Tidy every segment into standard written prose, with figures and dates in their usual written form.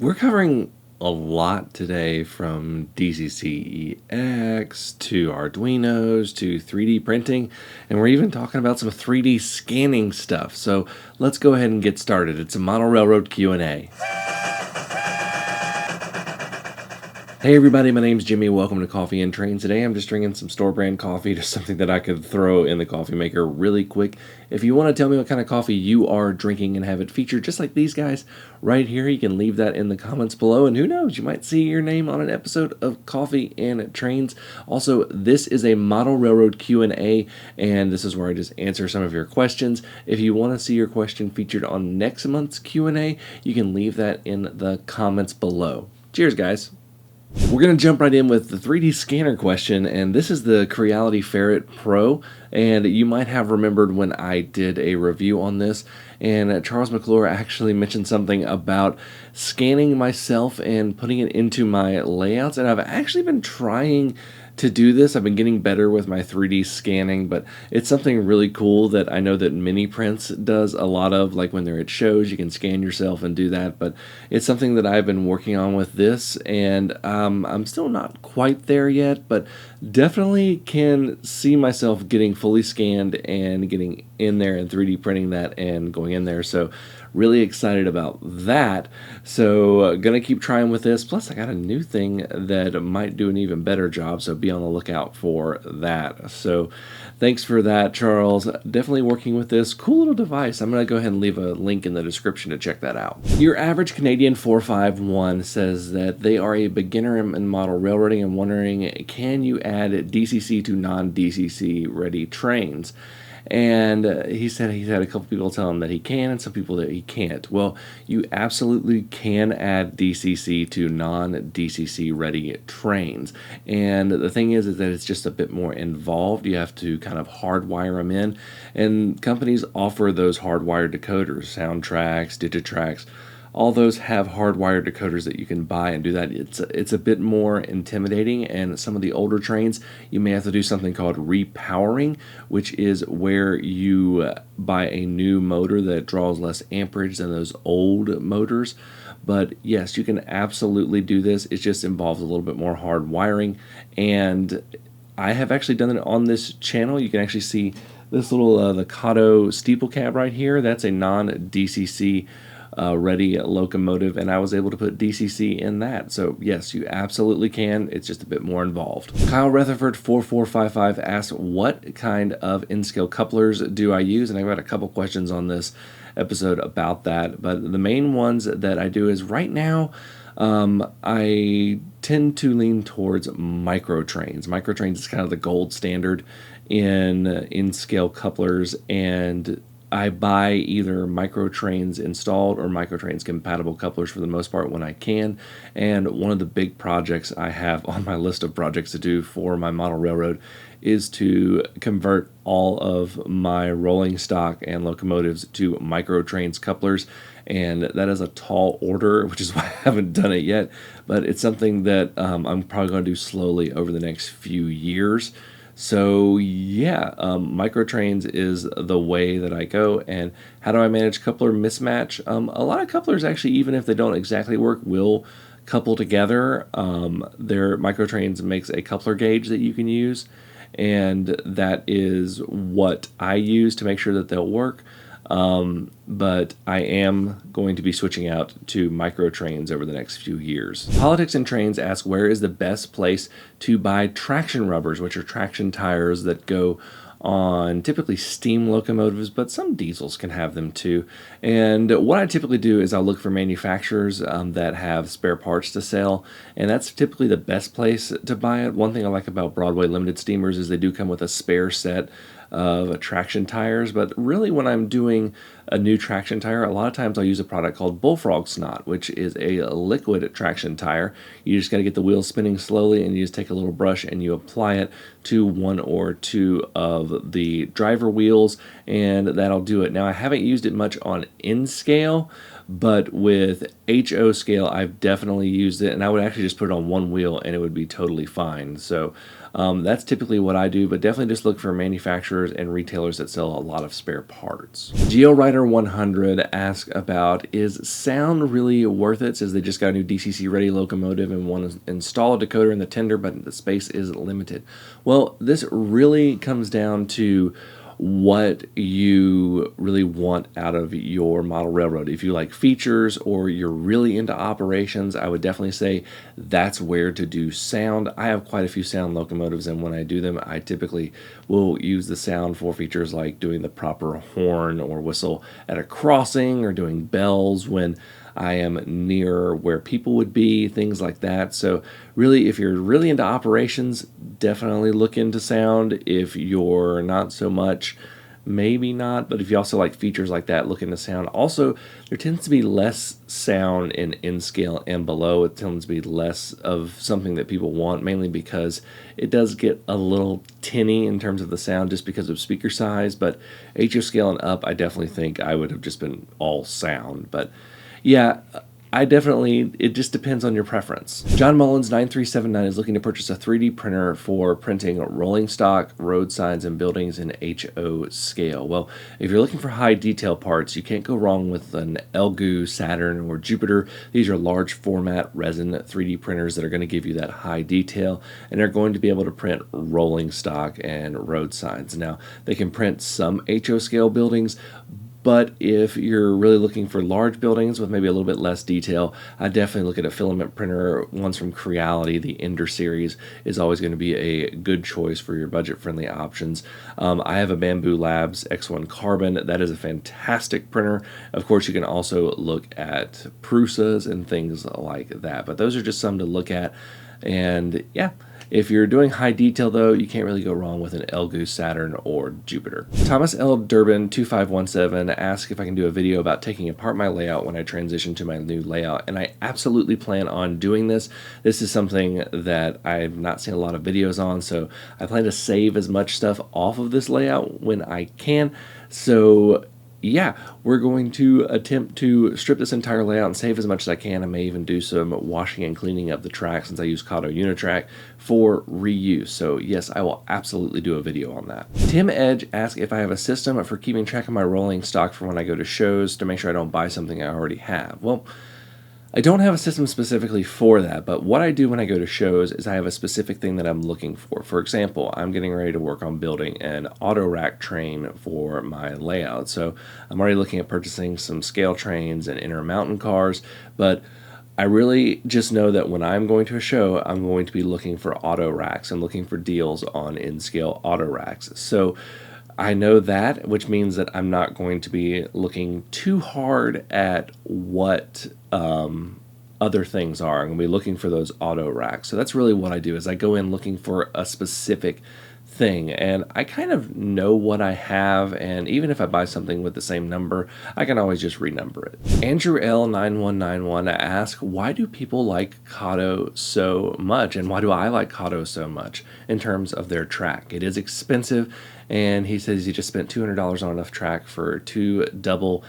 We're covering a lot today, from DCC EX to Arduinos to 3D printing, and we're even talking about some 3D scanning stuff. So let's go ahead and get started. It's a Model Railroad Q&A. Hey everybody, my name's Jimmy. Welcome to Coffee and Trains. Today I'm just drinking some store brand coffee, just something that I could throw in the coffee maker really quick. If you want to tell me what kind of coffee you are drinking and have it featured just like these guys right here, you can leave that in the comments below, and who knows, you might see your name on an episode of Coffee and Trains. Also, this is a Model Railroad Q&A, and this is where I just answer some of your questions. If you want to see your question featured on next month's Q&A, you can leave that in the comments below. Cheers, guys. We're going to jump right in with the 3D scanner question, and this is the Creality Fret Pro, and you might have remembered when I did a review on this, and Charles McClure actually mentioned something about scanning myself and putting it into my layouts, and I've actually been trying to do this. I've been getting better with my 3D scanning, but it's something really cool that I know that Mini Prints does a lot of, like when they're at shows, you can scan yourself and do that, but it's something that I've been working on with this, and I'm still not quite there yet, but definitely can see myself getting fully scanned and getting in there and 3D printing that and going in there. So really excited about that. So gonna keep trying with this. Plus I got a new thing that might do an even better job, so be on the lookout for that. So thanks for that, Charles. Definitely working with this cool little device. I'm gonna go ahead and leave a link in the description to check that out. Your average Canadian 451 says that they are a beginner in model railroading and wondering, can you add DCC to non-DCC ready trains? And he said he's had a couple people tell him that he can and some people that he can't. Well, you absolutely can add DCC to non-DCC ready trains. And the thing is that it's just a bit more involved. You have to kind of hardwire them in. And companies offer those hardwired decoders, Soundtracks, Digitracks. All those have hardwired decoders that you can buy and do that. It's a bit more intimidating, and some of the older trains, you may have to do something called repowering, which is where you buy a new motor that draws less amperage than those old motors. But yes, you can absolutely do this. It just involves a little bit more hard wiring, and I have actually done it on this channel. You can actually see this little the Kado steeple cab right here. That's a non-DCC ready locomotive, and I was able to put DCC in that. So yes, you absolutely can. It's just a bit more involved. Kyle Rutherford 4455 asks, what kind of Inscale couplers do I use? And I've got a couple questions on this episode about that, but the main ones that I do is right now I tend to lean towards microtrains. Microtrains is kind of the gold standard in Inscale couplers, and I buy either microtrains installed or microtrains compatible couplers for the most part when I can. And one of the big projects I have on my list of projects to do for my model railroad is to convert all of my rolling stock and locomotives to microtrains couplers. And that is a tall order, which is why I haven't done it yet. But it's something that I'm probably going to do slowly over the next few years. So yeah, microtrains is the way that I go. And how do I manage coupler mismatch? A lot of couplers actually, even if they don't exactly work, will couple together. Their microtrains makes a coupler gauge that you can use, and that is what I use to make sure that they'll work. But I am going to be switching out to microtrains over the next few years. Politics and Trains ask, where is the best place to buy traction rubbers, which are traction tires that go on typically steam locomotives, but some diesels can have them too. And what I typically do is I'll look for manufacturers that have spare parts to sell, and that's typically the best place to buy it. One thing I like about Broadway Limited steamers is they do come with a spare set of traction tires, but really when I'm doing a new traction tire, a lot of times I'll use a product called Bullfrog Snot, which is a liquid traction tire. You just got to get the wheels spinning slowly, and you just take a little brush and you apply it to one or two of the driver wheels, and that'll do it. Now, I haven't used it much on Inscale, but with HO scale, I've definitely used it, and I would actually just put it on one wheel and it would be totally fine. So That's typically what I do, but definitely just look for manufacturers and retailers that sell a lot of spare parts. GeoWriter 100 asks about, is sound really worth it? Says they just got a new DCC ready locomotive and want to install a decoder in the tender, but the space is limited. Well, this really comes down to what you really want out of your model railroad. If you like features or you're really into operations, I would definitely say that's where to do sound. I have quite a few sound locomotives, and when I do them, I typically will use the sound for features like doing the proper horn or whistle at a crossing, or doing bells when I am near where people would be, things like that. So really, if you're really into operations, definitely look into sound. If you're not so much, maybe not, but if you also like features like that, look into sound. Also, there tends to be less sound in Inscale and below. It tends to be less of something that people want, mainly because it does get a little tinny in terms of the sound just because of speaker size. But HO scale and up, I definitely think I would have just been all sound. But yeah, it just depends on your preference. John Mullins 9379 is looking to purchase a 3D printer for printing rolling stock, road signs, and buildings in HO scale. Well, if you're looking for high detail parts, you can't go wrong with an Elegoo Saturn or Jupiter. These are large format resin 3D printers that are going to give you that high detail, and they're going to be able to print rolling stock and road signs. Now, they can print some HO scale buildings, but if you're really looking for large buildings with maybe a little bit less detail, I definitely look at a filament printer. Ones from Creality, the Ender series, is always going to be a good choice for your budget-friendly options. I have a Bamboo Labs X1 Carbon. That is a fantastic printer. Of course, you can also look at Prusas and things like that, but those are just some to look at. And yeah, if you're doing high detail, though, you can't really go wrong with an Elegoo Saturn or Jupiter. Thomas L. Durbin 2517 asks if I can do a video about taking apart my layout when I transition to my new layout, and I absolutely plan on doing this. This is something that I've not seen a lot of videos on, so I plan to save as much stuff off of this layout when I can. So yeah, we're going to attempt to strip this entire layout and save as much as I can. I may even do some washing and cleaning of the track, since I use Kado Unitrack for reuse. So yes, I will absolutely do a video on that. Tim Edge asked if I have a system for keeping track of my rolling stock for when I go to shows to make sure I don't buy something I already have. Well, I don't have a system specifically for that, but what I do when I go to shows is I have a specific thing that I'm looking for. For example, I'm getting ready to work on building an auto rack train for my layout. So I'm already looking at purchasing some scale trains and Intermountain cars, but I really just know that when I'm going to a show, I'm going to be looking for auto racks and looking for deals on Inscale auto racks. So I know that, which means that I'm not going to be looking too hard at what other things are. I'm going to be looking for those auto racks. So that's really what I do, is I go in looking for a specific thing, and I kind of know what I have, and even if I buy something with the same number, I can always just renumber it. Andrew L9191 asks, why do people like Kado so much, and why do I like Kado so much in terms of their track? It is expensive, and he says he just spent $200 on enough track for 2 double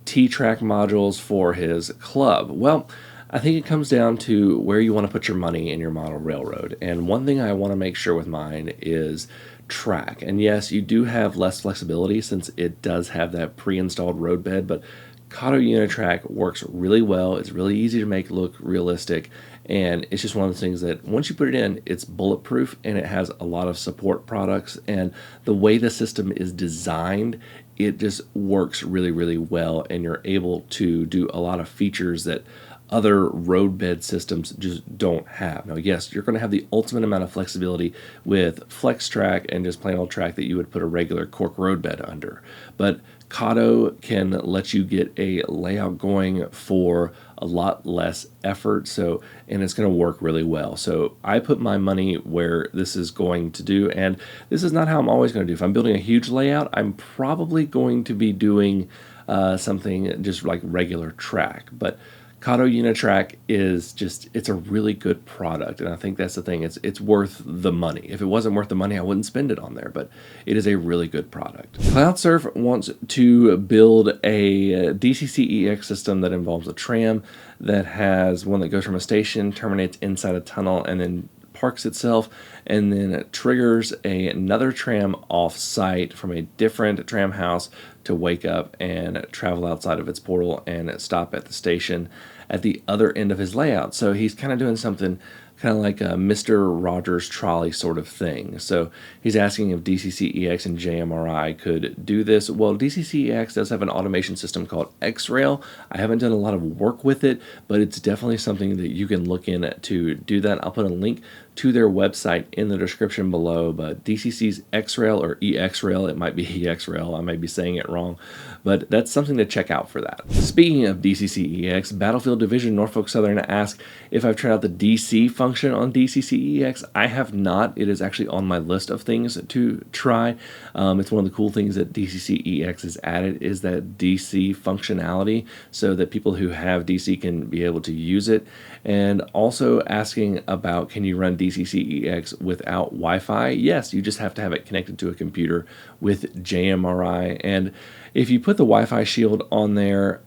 T-track modules for his club. Well, I think it comes down to where you want to put your money in your model railroad. And one thing I want to make sure with mine is track. And yes, you do have less flexibility since it does have that pre-installed road bed, but Kado Unitrack works really well. It's really easy to make look realistic, and it's just one of those things that once you put it in, it's bulletproof, and it has a lot of support products, and the way the system is designed, it just works really, really well, and you're able to do a lot of features that other roadbed systems just don't have. Now, yes, you're going to have the ultimate amount of flexibility with flex track and just plain old track that you would put a regular cork roadbed under, but Kado can let you get a layout going for a lot less effort, and it's going to work really well. So I put my money where this is going to do, and this is not how I'm always going to do. If I'm building a huge layout, I'm probably going to be doing something just like regular track, but Kado Unitrack is just, it's a really good product, and I think that's the thing. It's worth the money. If it wasn't worth the money, I wouldn't spend it on there, but it is a really good product. CloudSurf wants to build a DCC EX system that involves a tram that has one that goes from a station, terminates inside a tunnel, and then parks itself and then it triggers another tram off-site from a different tram house to wake up and travel outside of its portal and stop at the station at the other end of his layout. So he's kind of doing something kind of like a Mr. Rogers trolley sort of thing. So he's asking if DCC EX and JMRI could do this. Well, DCC EX does have an automation system called X-Rail. I haven't done a lot of work with it, but it's definitely something that you can look in to do that. I'll put a link to their website in the description below, but DCC's X-Rail or EX-Rail, it might be EX-Rail, I may be saying it wrong, but that's something to check out for that. Speaking of DCC EX, Battlefield Division Norfolk Southern asked if I've tried out the DC function on DCC EX. I have not. It is actually on my list of things to try. It's one of the cool things that DCC EX has added is that DC functionality so that people who have DC can be able to use it. And also asking about, can you run DCC EX without Wi-Fi? Yes, you just have to have it connected to a computer with JMRI. And if you put the Wi-Fi shield on there,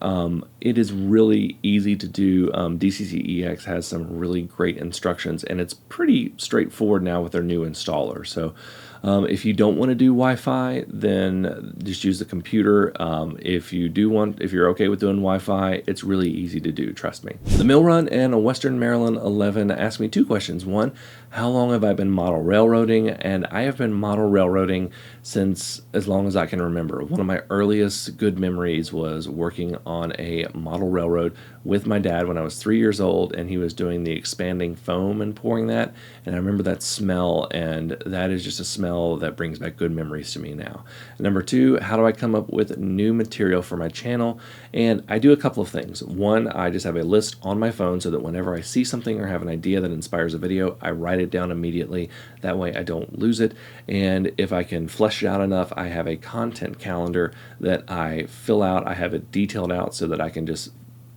it is really easy to do. DCC EX has some really great instructions, and it's pretty straightforward now with their new installer. So if you don't want to do Wi-Fi, then just use the computer. If you're okay with doing Wi-Fi, it's really easy to do, trust me. The Mill Run and a Western Maryland 11 asked me two questions. One, how long have I been model railroading? And I have been model railroading since as long as I can remember. One of my earliest good memories was working on a model railroad with my dad when I was 3 years old, and he was doing the expanding foam and pouring that, and I remember that smell, and that is just a smell that brings back good memories to me now. Number two, how do I come up with new material for my channel? And I do a couple of things. One, I just have a list on my phone so that whenever I see something or have an idea that inspires a video, I write it down immediately. That way I don't lose it. And if I can flesh it out enough, I have a content calendar that I fill out. I have it detailed out so that I can just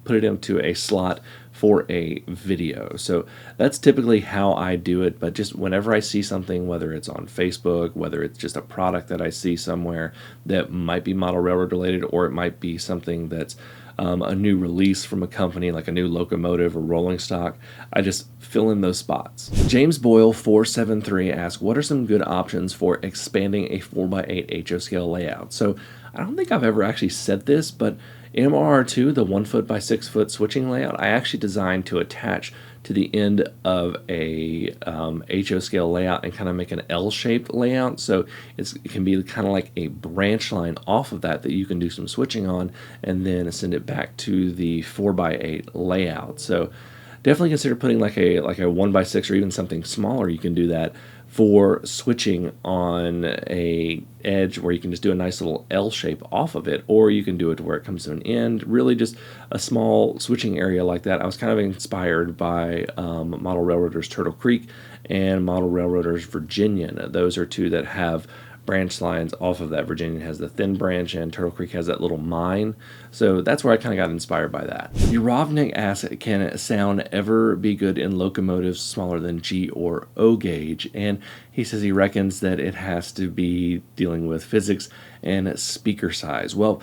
put it into a slot for a video. So that's typically how I do it, but just whenever I see something, whether it's on Facebook, whether it's just a product that I see somewhere that might be model railroad related, or it might be something that's a new release from a company like a new locomotive or rolling stock, I just fill in those spots. James Boyle 473 asks, what are some good options for expanding a 4x8 HO scale layout? So I don't think I've ever actually said this, but MRR2, the 1 foot by 6 foot switching layout, I actually designed to attach to the end of a HO scale layout and kind of make an L-shaped layout. So it can be kind of like a branch line off of that you can do some switching on and then send it back to the 4x8 layout. So definitely consider putting like a 1x6 or even something smaller. You can do that for switching on a edge where you can just do a nice little L shape off of it, or you can do it to where it comes to an end, really just a small switching area like that. I was kind of inspired by Model Railroaders Turtle Creek and Model Railroaders Virginian. Those are two that have branch lines off of that. Virginia has the thin branch and Turtle Creek has that little mine. So that's where I kind of got inspired by that. Urovnik asks, can sound ever be good in locomotives smaller than G or O gauge? And he says he reckons that it has to be dealing with physics and speaker size. Well,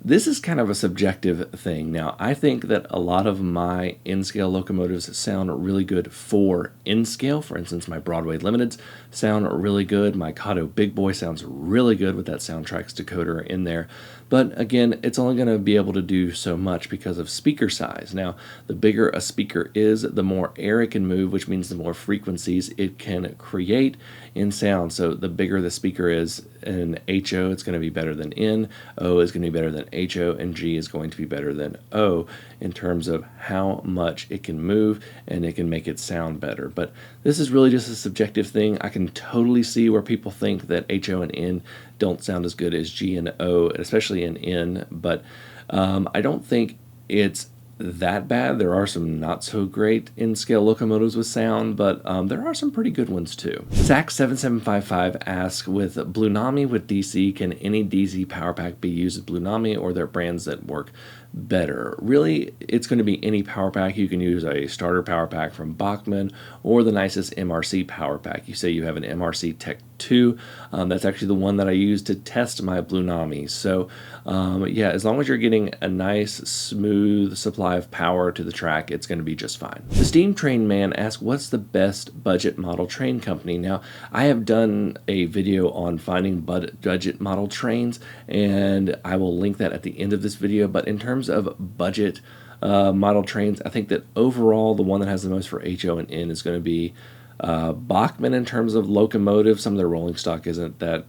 this is kind of a subjective thing. Now, I think that a lot of my Inscale locomotives sound really good for Inscale. For instance, my Broadway Limiteds sound really good. My Kado Big Boy sounds really good with that Soundtracks decoder in there. But again, it's only going to be able to do so much because of speaker size. Now, the bigger a speaker is, the more air it can move, which means the more frequencies it can create in sound. So the bigger the speaker is in HO, it's going to be better than in, O is going to be better than HO, and G is going to be better than O in terms of how much it can move and it can make it sound better. But this is really just a subjective thing. I can totally see where people think that HO and N don't sound as good as G and O, especially in N, but I don't think it's that bad. There are some not so great Inscale locomotives with sound, but there are some pretty good ones too. Zach7755 asks, with Bluenami with DC, can any DC power pack be used with Bluenami, or are there brands that work better. Really, it's going to be any power pack. You can use a starter power pack from Bachmann or the nicest MRC power pack. You say you have an MRC Tech 2. That's actually the one that I use to test my Blue Nami. So yeah, as long as you're getting a nice, smooth supply of power to the track, it's going to be just fine. The Steam Train Man asks, what's the best budget model train company? Now, I have done a video on finding budget model trains, and I will link that at the end of this video. But in terms of budget model trains, I think that overall the one that has the most for HO and N is going to be Bachmann. In terms of locomotive, some of their rolling stock isn't that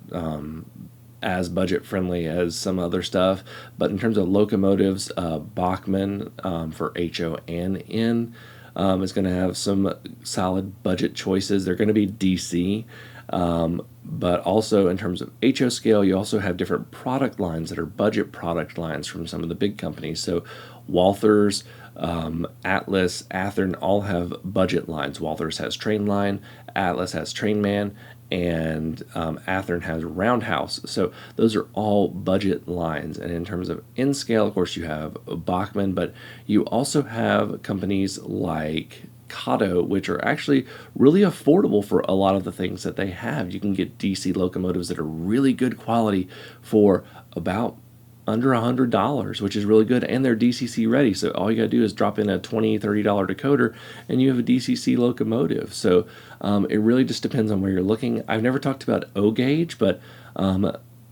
as budget friendly as some other stuff, but in terms of locomotives, Bachmann for HO and N is going to have some solid budget choices. They're going to be DC, but also in terms of HO scale, you also have different product lines that are budget product lines from some of the big companies. So Walthers, Atlas, Athearn all have budget lines. Walthers has Train Line, Atlas has Train Man, and Athearn has Roundhouse. So those are all budget lines. And in terms of Inscale, of course, you have Bachmann, but you also have companies like Kado, which are actually really affordable for a lot of the things that they have. You can get DC locomotives that are really good quality for about under $100, which is really good, and they're DCC ready. So all you gotta do is drop in a $20, $30 decoder and you have a DCC locomotive. So it really just depends on where you're looking. I've never talked about O-Gauge, but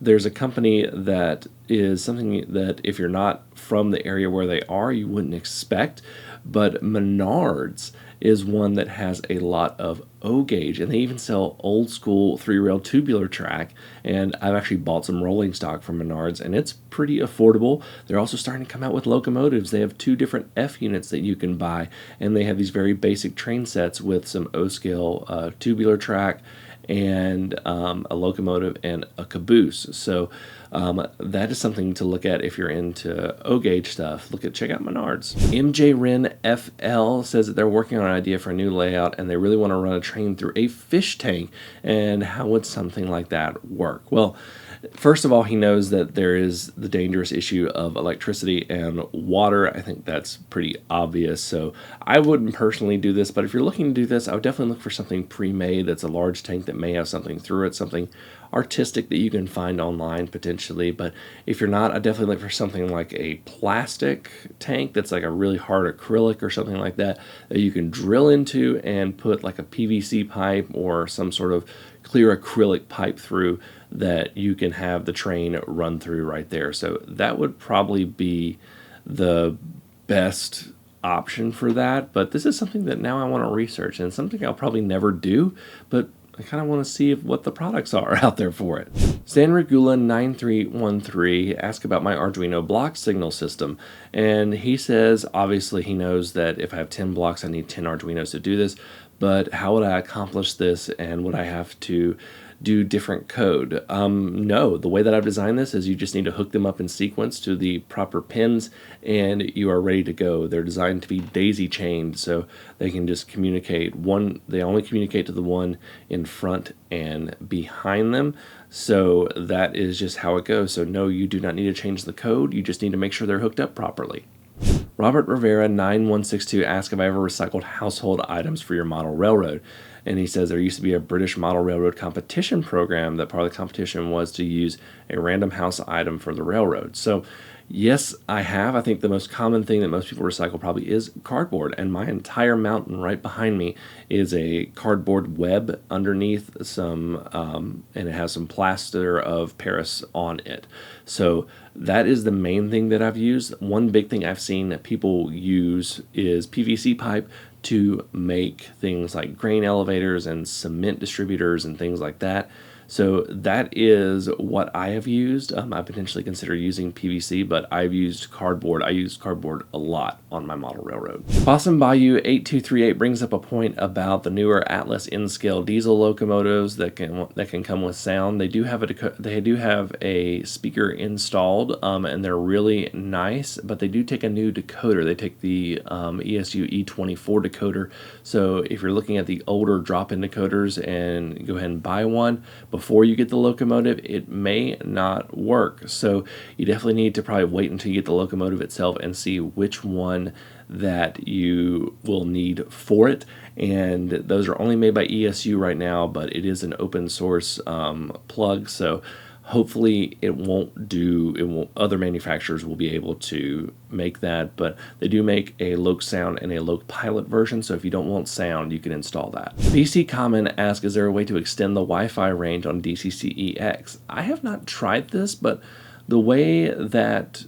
there's a company that is something that if you're not from the area where they are, you wouldn't expect. But Menards is one that has a lot of O-Gauge, and they even sell old school 3-rail tubular track, and I've actually bought some rolling stock from Menards, and it's pretty affordable. They're also starting to come out with locomotives. They have 2 different F units that you can buy, and they have these very basic train sets with some O-scale tubular track and a locomotive and a caboose. So that is something to look at if you're into O-Gauge stuff. Check out Menards. MJ Wren FL says that they're working on an idea for a new layout and they really want to run a train through a fish tank. And how would something like that work? Well, first of all, he knows that there is the dangerous issue of electricity and water. I think that's pretty obvious. So I wouldn't personally do this, but if you're looking to do this, I would definitely look for something pre-made that's a large tank that may have something through it, something artistic that you can find online potentially. But if you're not, I definitely look for something like a plastic tank that's like a really hard acrylic or something like that that you can drill into and put like a PVC pipe or some sort of clear acrylic pipe through that you can have the train run through right there. So that would probably be the best option for that. But this is something that now I want to research, and something I'll probably never do, but I kind of want to see what the products are out there for it. Sanregula9313 asked about my Arduino block signal system, and he says obviously he knows that if I have 10 blocks I need 10 Arduinos to do this, but how would I accomplish this, and would I have to do different code? No, the way that I've designed this is you just need to hook them up in sequence to the proper pins and you are ready to go. They're designed to be daisy chained so they can just communicate they only communicate to the one in front and behind them. So that is just how it goes. So no, you do not need to change the code. You just need to make sure they're hooked up properly. Robert Rivera 9162 asked if I ever recycled household items for your model railroad. And he says there used to be a British model railroad competition program that part of the competition was to use a random house item for the railroad. So yes, I have. I think the most common thing that most people recycle probably is cardboard, and my entire mountain right behind me is a cardboard web underneath some, and it has some plaster of Paris on it. So that is the main thing that I've used. One big thing I've seen that people use is PVC pipe to make things like grain elevators and cement distributors and things like that. So that is what I have used. I potentially consider using PVC, but I've used cardboard. I use cardboard a lot on my model railroad. Possum Bayou 8238 brings up a point about the newer Atlas Inscale diesel locomotives that can come with sound. They do have a speaker installed, and they're really nice, but they do take a new decoder. They take the ESU E24 decoder. So if you're looking at the older drop-in decoders, and go ahead and buy one. before you get the locomotive, it may not work. So you definitely need to probably wait until you get the locomotive itself and see which one that you will need for it. And those are only made by ESU right now, but it is an open source plug, so hopefully it won't, other manufacturers will be able to make that, but they do make a Loc Sound and a Loc Pilot version, so if you don't want sound, you can install that. BC Common asks, is there a way to extend the Wi-Fi range on DCC EX? I have not tried this, but the way that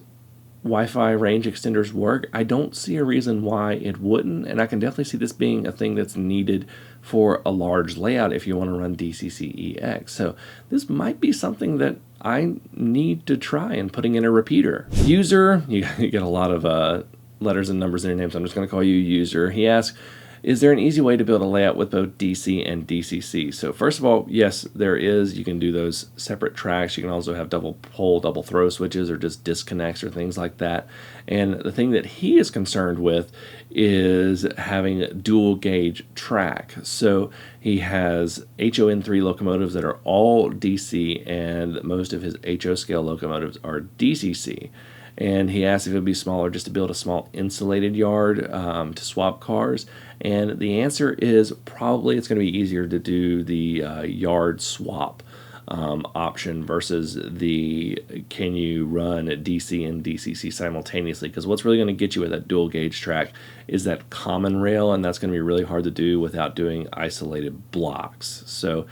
Wi-Fi range extenders work, I don't see a reason why it wouldn't, and I can definitely see this being a thing that's needed for a large layout if you want to run DCC EX. So this might be something that I need to try in putting in a repeater. User, you get a lot of letters and numbers in your name, so I'm just going to call you User. He asks, is there an easy way to build a layout with both DC and DCC? So first of all, yes, there is. You can do those separate tracks. You can also have double pole, double throw switches, or just disconnects or things like that. And the thing that he is concerned with is having a dual gauge track. So he has HON3 locomotives that are all DC, and most of his HO scale locomotives are DCC. And he asked if it would be smaller just to build a small insulated yard to swap cars. And the answer is probably it's going to be easier to do the yard swap option versus the can you run DC and DCC simultaneously, because what's really going to get you with that dual gauge track is that common rail, and that's going to be really hard to do without doing isolated blocks. So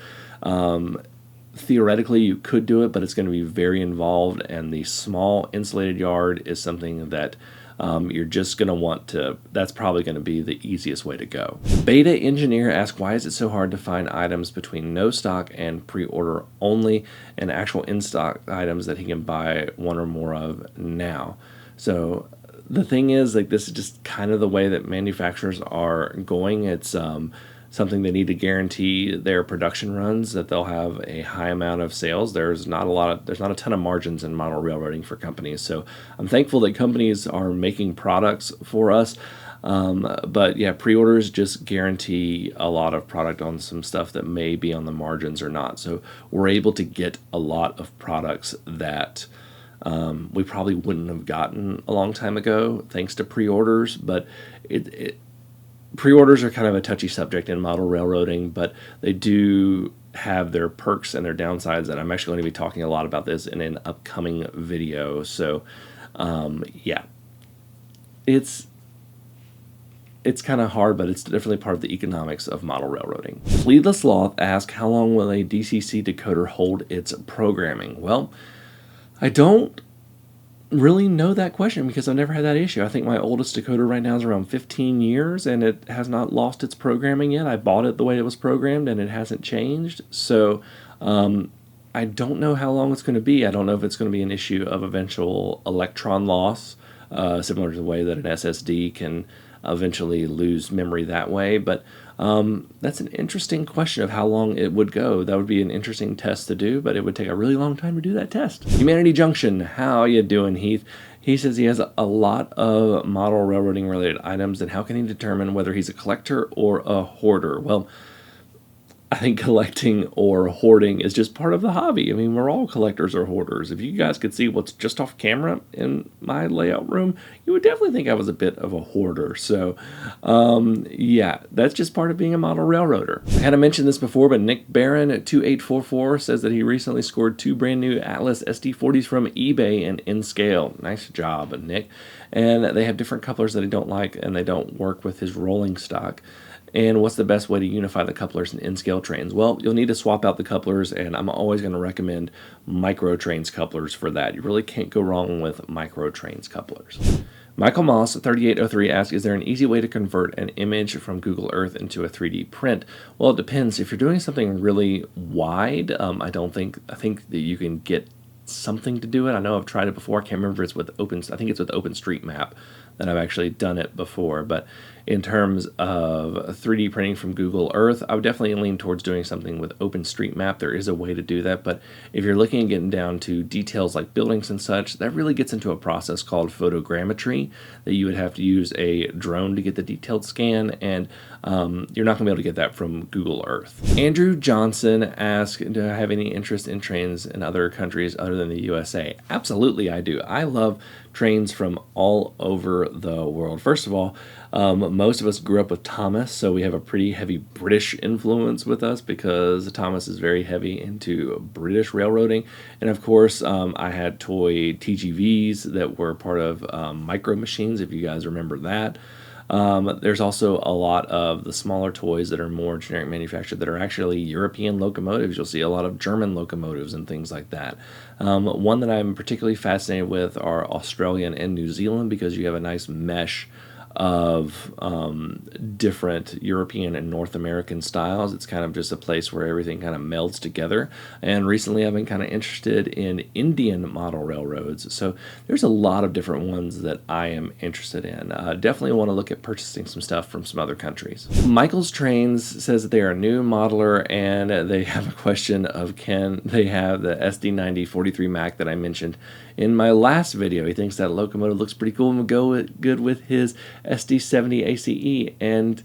theoretically you could do it, but it's going to be very involved, and the small insulated yard is something that you're just going to want to, that's probably going to be the easiest way to go. Beta Engineer asks, why is it so hard to find items between no stock and pre-order only and actual in-stock items that he can buy one or more of now? So the thing is, like, this is just kind of the way that manufacturers are going. It's something they need to guarantee their production runs, that they'll have a high amount of sales. There's not a ton of margins in model railroading for companies. So I'm thankful that companies are making products for us. But yeah, pre-orders just guarantee a lot of product on some stuff that may be on the margins or not. So we're able to get a lot of products that we probably wouldn't have gotten a long time ago thanks to pre-orders, but pre-orders are kind of a touchy subject in model railroading, but they do have their perks and their downsides, and I'm actually going to be talking a lot about this in an upcoming video. So yeah, it's kind of hard, but it's definitely part of the economics of model railroading. Leadless Loth asks, how long will a DCC decoder hold its programming? Well, I don't really know that question because I've never had that issue. I think my oldest decoder right now is around 15 years and it has not lost its programming yet. I bought it the way it was programmed and it hasn't changed. So I don't know how long it's going to be. I don't know if it's going to be an issue of eventual electron loss, similar to the way that an SSD can eventually lose memory that way. But that's an interesting question of how long it would go. That would be an interesting test to do, but it would take a really long time to do that test. Humanity Junction, how you doing, Heath? He says he has a lot of model railroading related items, and how can he determine whether he's a collector or a hoarder? Well, I think collecting or hoarding is just part of the hobby. I mean, we're all collectors or hoarders. If you guys could see what's just off camera in my layout room, you would definitely think I was a bit of a hoarder. So, yeah, that's just part of being a model railroader. I had to mention this before, but Nick Barron at 2844 says that he recently scored 2 brand new Atlas SD40s from eBay and Inscale. Nice job, Nick. And they have different couplers that I don't like, and they don't work with his rolling stock. And what's the best way to unify the couplers and Inscale trains? Well, you'll need to swap out the couplers, and I'm always going to recommend micro trains couplers for that. You really can't go wrong with micro trains couplers. Michael Moss, 3803, asks, is there an easy way to convert an image from Google Earth into a 3D print? Well, it depends. If you're doing something really wide, I think that you can get something to do it. I know I've tried it before. I can't remember if it's with I think it's with OpenStreetMap that I've actually done it before. But in terms of 3D printing from Google Earth, I would definitely lean towards doing something with OpenStreetMap. There is a way to do that, but if you're looking at getting down to details like buildings and such, that really gets into a process called photogrammetry that you would have to use a drone to get the detailed scan, and you're not going to be able to get that from Google Earth. Andrew Johnson asked, do I have any interest in trains in other countries other than the USA? Absolutely, I do. I love trains from all over the world. First of all, most of us grew up with Thomas, so we have a pretty heavy British influence with us because Thomas is very heavy into British railroading. And of course, I had toy TGVs that were part of Micro Machines, if you guys remember that. There's also a lot of the smaller toys that are more generic manufactured that are actually European locomotives. You'll see a lot of German locomotives and things like that. One that I'm particularly fascinated with are Australian and New Zealand because you have a nice mesh of different European and North American styles. It's kind of just a place where everything kind of melds together. And recently I've been kind of interested in Indian model railroads. So there's a lot of different ones that I am interested in. Definitely want to look at purchasing some stuff from some other countries. Michael's Trains says that they are a new modeler and they have a question of can they have the SD90 43 Mac that I mentioned in my last video. He thinks that locomotive looks pretty cool and would go good with his SD70 ACE, and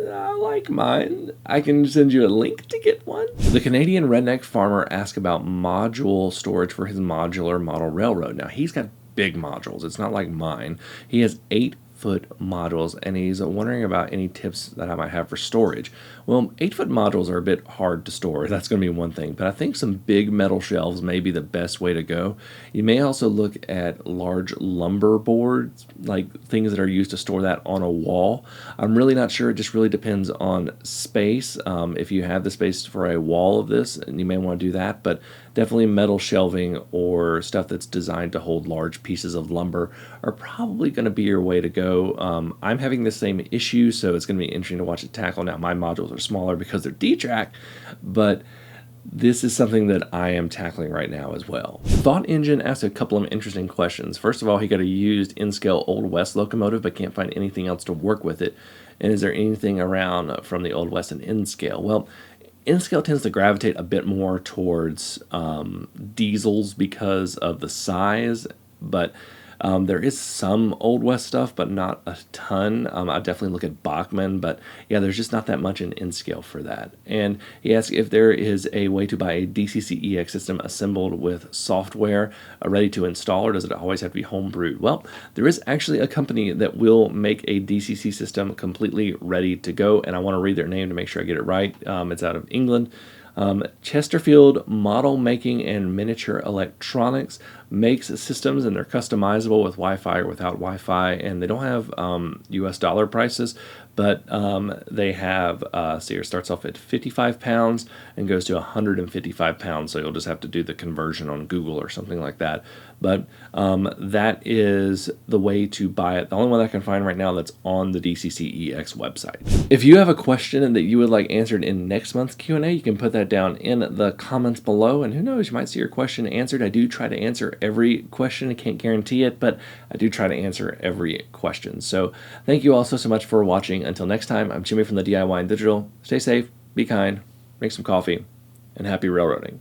I like mine. I can send you a link to get one. The Canadian Redneck Farmer asked about module storage for his modular model railroad. Now, he's got big modules. It's not like mine. He has 8-foot modules, and he's wondering about any tips that I might have for storage. Well, 8-foot modules are a bit hard to store. That's going to be one thing, but I think some big metal shelves may be the best way to go. You may also look at large lumber boards, like things that are used to store that on a wall. I'm really not sure. It just really depends on space. If you have the space for a wall of this, you may want to do that, but definitely metal shelving or stuff that's designed to hold large pieces of lumber are probably going to be your way to go. I'm having the same issue, so it's going to be interesting to watch it tackle. Now, my modules are smaller because they're D-track, but this is something that I am tackling right now as well. Thought Engine asked a couple of interesting questions. First of all, he got a used Inscale Old West locomotive, but can't find anything else to work with it. And is there anything around from the Old West and Inscale? Well, Inscale tends to gravitate a bit more towards diesels because of the size, but there is some Old West stuff, but not a ton. I'd definitely look at Bachmann, but yeah, there's just not that much in Inscale for that. And he asked if there is a way to buy a DCC EX system assembled with software ready to install, or does it always have to be homebrewed? Well, there is actually a company that will make a DCC system completely ready to go, and I want to read their name to make sure I get it right. It's out of England. Chesterfield Model Making and Miniature Electronics makes systems, and they're customizable with Wi-Fi or without Wi-Fi, and they don't have US dollar prices, but they have, see here, starts off at 55 pounds and goes to 155 pounds, so you'll just have to do the conversion on Google or something like that. But that is the way to buy it. The only one I can find right now that's on the DCC EX website. If you have a question that you would like answered in next month's Q&A, you can put that down in the comments below, and who knows, you might see your question answered. I do try to answer every question. I can't guarantee it, but I do try to answer every question. So thank you all so much for watching. Until next time, I'm Jimmy from the DIY and Digital. Stay safe, be kind, make some coffee, and happy railroading.